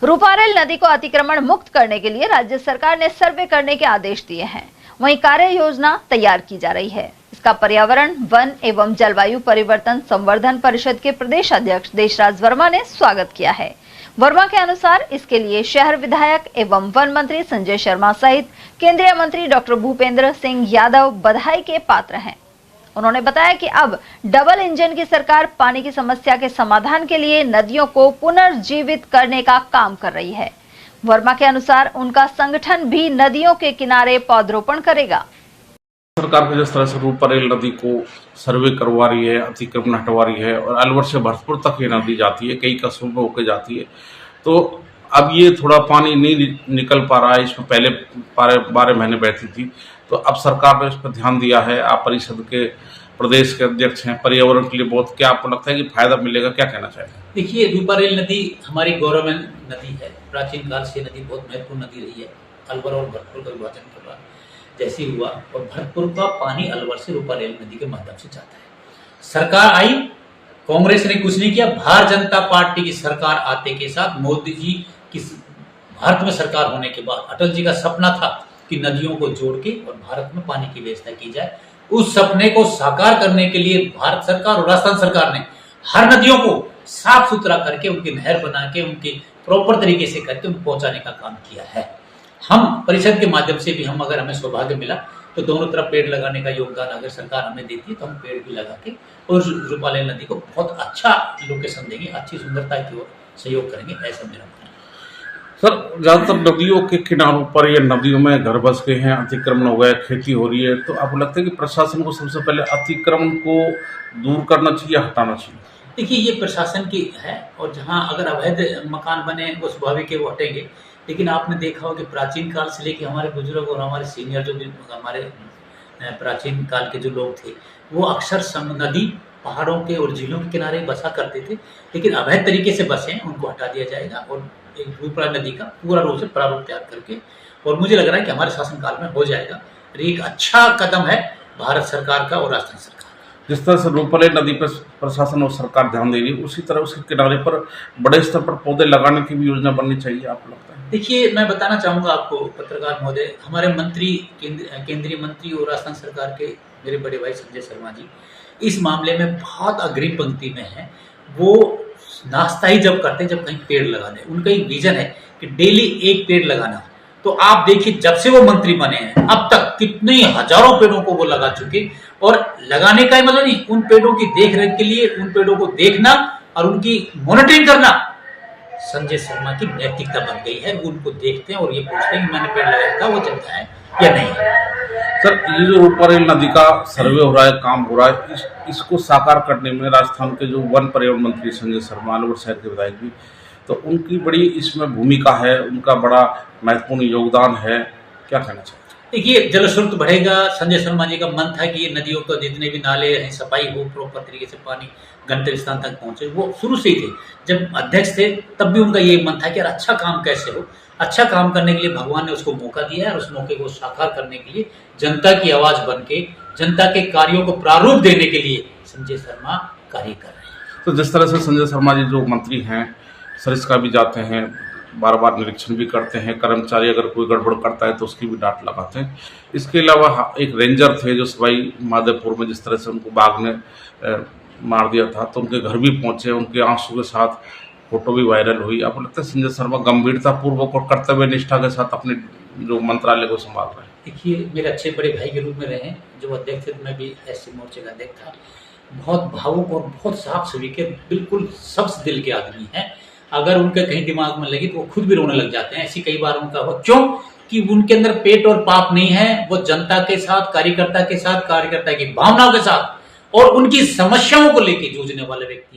रूपारेल नदी को अतिक्रमण मुक्त करने के लिए राज्य सरकार ने सर्वे करने के आदेश दिए हैं। वहीं कार्य योजना तैयार की जा रही है। इसका पर्यावरण, वन एवं जलवायु परिवर्तन संवर्धन परिषद के प्रदेश अध्यक्ष देशराज वर्मा ने स्वागत किया है। वर्मा के अनुसार इसके लिए शहर विधायक एवं वन मंत्री संजय शर्मा सहित केंद्रीय मंत्री डॉक्टर भूपेंद्र सिंह यादव बधाई के पात्र हैं। उन्होंने बताया कि अब डबल इंजन की सरकार पानी की समस्या के समाधान के लिए नदियों को पुनर्जीवित करने का काम कर रही है। वर्मा के अनुसार उनका संगठन भी नदियों के किनारे पौधरोपण करेगा। सरकार जिस तरह से रूपारेल नदी को सर्वे करवा रही है, अतिक्रमण हटवा रही है और अलवर से भरतपुर तक ये नदी जाती है, कई कस्बों में होकर जाती है, तो अब ये थोड़ा पानी नहीं निकल पा रहा है। इसमें पहले 12 महीने बहती थी, तो अब सरकार ने इस पर ध्यान दिया है। आप परिषद के प्रदेश के अध्यक्ष हैं, पर्यावरण के लिए बहुत, क्या आपको लगता है कि फायदा मिलेगा? क्या कहना चाहेंगे? देखिए, रूपारेल नदी हमारी गौरवमय नदी है। प्राचीन काल से नदी बहुत महत्वपूर्ण नदी रही है। अलवर और भरतपुर का विभाजन के बाद जैसे हुआ, और भरतपुर का पानी अलवर से रूपारेल नदी के माध्यम से जाता है। सरकार आई, कांग्रेस ने कुछ नहीं किया। भारतीय जनता पार्टी की सरकार आते के साथ मोदी जी की भारत में सरकार होने के बाद अटल जी का सपना था कि नदियों को जोड़ के और भारत में पानी की व्यवस्था की जाए। उस सपने को साकार करने के लिए भारत सरकार और राजस्थान सरकार ने हर नदियों को साफ सुथरा करके उनकी नहर बना के उनके प्रॉपर तरीके से करके उनको पहुंचाने का काम किया है। हम परिषद के माध्यम से भी अगर हमें सौभाग्य मिला तो दोनों तरफ पेड़ लगाने का योगदान अगर सरकार हमें देती है तो हम पेड़ भी लगा के और रूपारेल नदी को बहुत अच्छा लोकेशन देंगे, अच्छी सुंदरता की ओर सहयोग करेंगे, ऐसा मेरा मानना है। सर, ज्यादातर नदियों के किनारों पर या नदियों में घर बस गए हैं, अतिक्रमण हो गया, खेती हो रही है, तो आपको लगता है कि प्रशासन को सबसे पहले अतिक्रमण को दूर करना चाहिए, हटाना चाहिए? देखिए, ये प्रशासन की है, और जहाँ अगर अवैध मकान बने वो स्वाभाविक है, वो हटेंगे। लेकिन आपने देखा हो कि प्राचीन काल से लेकर हमारे बुजुर्ग और हमारे सीनियर जो भी हमारे प्राचीन काल के जो लोग थे, वो अक्सर नदी, पहाड़ों के और झीलों के किनारे बसा करते थे। लेकिन अवैध तरीके से बसे हैं, उनको हटा दिया जाएगा और एक रूपारेल नदी का पूरा रूप से प्रारूप तैयार करके, और मुझे लग रहा है कि हमारे शासनकाल में हो जाएगा। एक अच्छा कदम है भारत सरकार का और राजस्थान सरकार। जिस तरह से रूपारेल नदी पर प्रशासन और सरकार ध्यान दे रही है, उसी तरह उसके किनारे पर बड़े स्तर पर पौधे लगाने की भी योजना बननी चाहिए, आपको लगता है? देखिए, मैं बताना चाहूँगा आपको पत्रकार महोदय, हमारे मंत्री, केंद्रीय मंत्री और राजस्थान सरकार के मेरे बड़े भाई संजय शर्मा जी इस मामले में बहुत अग्रिम पंक्ति में हैं। वो नाश्ता ही जब करते हैं जब कहीं पेड़ लगाने, उनका एक विजन है कि डेली एक पेड़ लगाना। तो आप देखिए, जब से वो मंत्री बने हैं अब तक कितने हजारों पेड़ों को वो लगा चुके, और लगाने का ही मतलब नहीं, उन पेड़ों की देख रेख के लिए उन पेड़ों को देखना और उनकी मॉनिटरिंग करना संजय शर्मा की नैतिकता बन गई है। उनको देखते हैं और ये पूछते हैं कि मैंने पेड़ लगाया था, वो चलता है या नहीं। सर, ये जो रूपारेल नदी का सर्वे हो रहा है, काम हो रहा है, इसको साकार करने में राजस्थान के जो वन पर्यावरण मंत्री संजय शर्मा, अलवर शहर के विधायक भी, तो उनकी बड़ी इसमें भूमिका है, उनका बड़ा महत्वपूर्ण योगदान है, क्या कहना चाहिए? देखिए, जल स्रोत बढ़ेगा। संजय शर्मा जी का मन था कि ये नदियों को जितने भी नाले हैं, सफाई हो, प्रॉपर तरीके से पानी गंतव्य स्थान तक पहुंचे। वो शुरू से ही थे, जब अध्यक्ष थे तब भी उनका ये मन था कि यार अच्छा काम कैसे हो। अच्छा काम करने के लिए भगवान ने उसको मौका दिया है, और उस मौके को साकार करने के लिए जनता की आवाज बन के जनता के कार्यों को प्रारूप देने के लिए संजय शर्मा कार्य कर रहे हैं। तो जिस तरह से संजय शर्मा जी जो मंत्री हैं, सरिस्का भी जाते हैं, बार बार निरीक्षण भी करते हैं, कर्मचारी अगर कोई गड़बड़ करता है तो उसकी भी डांट लगाते हैं। इसके अलावा एक रेंजर थे जो सवाई माधोपुर में जिस तरह से उनको बाघ ने मार दिया था, तो उनके घर भी पहुंचे, उनके आंसू के साथ फोटो भी वायरल हुई। आपको लगता है संजय शर्मा गंभीरता पूर्वक और कर्तव्य निष्ठा के साथ अपने जो मंत्रालय को संभाल रहे हैं? देखिए, मेरे अच्छे बड़े भाई के रूप में रहे, जो अध्यक्ष थे, मैं भी एससी मोर्चे का अध्यक्ष था। बहुत भावुक और बहुत साफ सभी के बिल्कुल सब्ज दिल के आदमी हैं। अगर उनके कहीं दिमाग में लगी तो वो खुद भी रोने लग जाते हैं। ऐसी कई बार उनका हुआ, क्यों कि उनके अंदर पेट और पाप नहीं है। वो जनता के साथ, कार्यकर्ता के साथ, कार्यकर्ता की भावनाओं के साथ और उनकी समस्याओं को लेकर जूझने वाले व्यक्ति है।